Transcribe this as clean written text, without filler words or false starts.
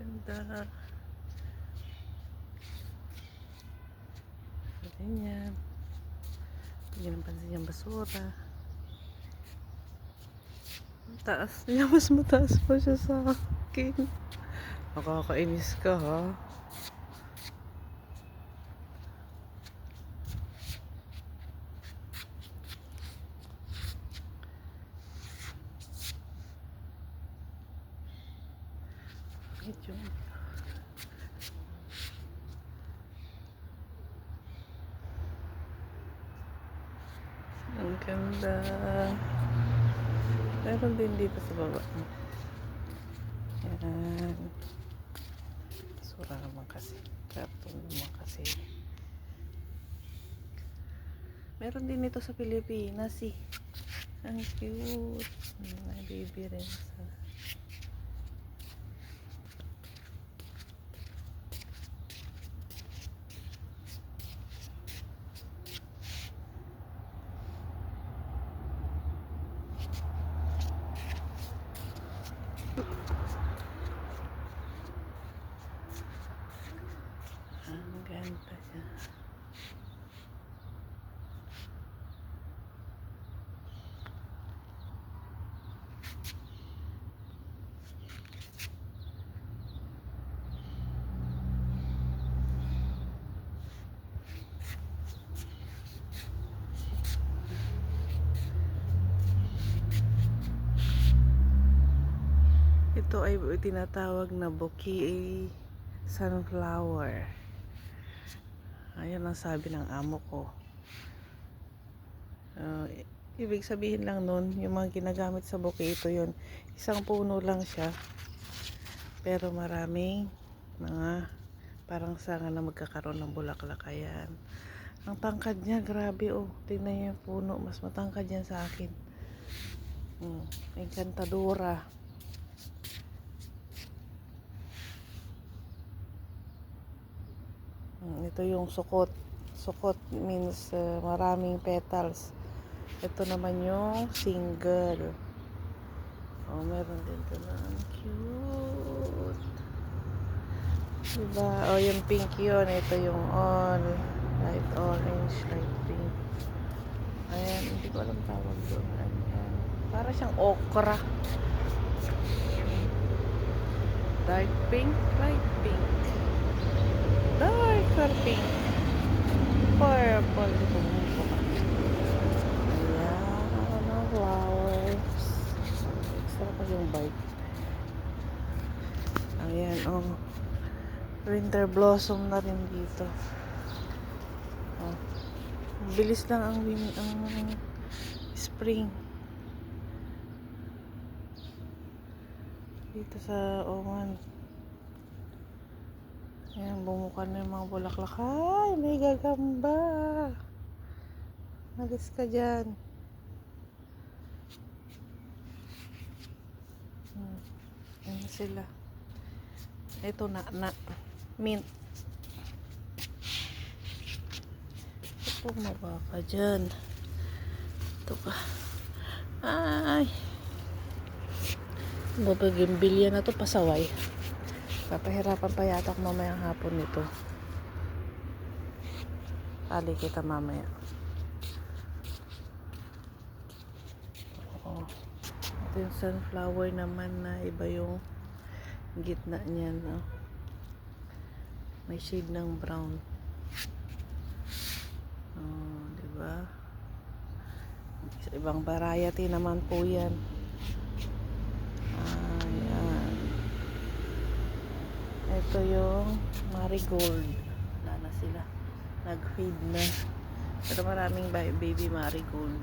ganda. Ganyan. Hindi ng pansin yung basura. Taas niya. Mas mataas pa siya sa akin. Nakakainis ka, ha? Medyo. Ang ganda. Meron din dito sa baba. Yan. Basura naman kasi. Karton naman kasi. Meron din ito sa Pilipinas eh. Ang cute. May baby rin sa... Ang ganda niya. Ito ay tinatawag na bouquet sunflower. Ayan ang sabi ng amo ko. Ibig sabihin lang nun, yung mga ginagamit sa bouquet, ito yun. Isang puno lang siya. Pero maraming mga parang sanga na magkakaroon ng bulaklak. Ayan. Ang tangkad niya, grabe oh. Tingnan niyo yung puno. Mas matangkad yan sa akin. Encantadora. Ito yung sukot. Sukot means maraming petals. Ito naman yung single. Oh, meron din ito na. Ang cute. Diba? Oh, yung pink yun. Ito yung all. Light orange, light pink. Ayan, hindi ko alam tawag doon. Ayan. Para siyang okra. Dark pink, light pink. Darker pink. Purple. Ito mo po. Ayan, flowers. Extra pa yung bike. Ayan, oh. Winter blossom na rin dito. Oh. Bilis lang ang spring. Dito sa Oman. Ayan, bumuka na yung mga bulaklak. Ay, may gagamba. Nagis ka dyan. Ayan sila. Ito na mint. Ito, maba ka dyan. Ito ka. Ay. Babagimbilya na to, pasaway. Papahirapan pa yata ako mamayang hapon nito. Ali kita mamaya. Oo. Ito yung sunflower naman na iba yung gitna niyan. No? May shade ng brown. Oh, diba? Ibang variety naman po yan. Ayan. Ito yung marigold. Wala na sila. Nag-fade na. Pero maraming baby marigold.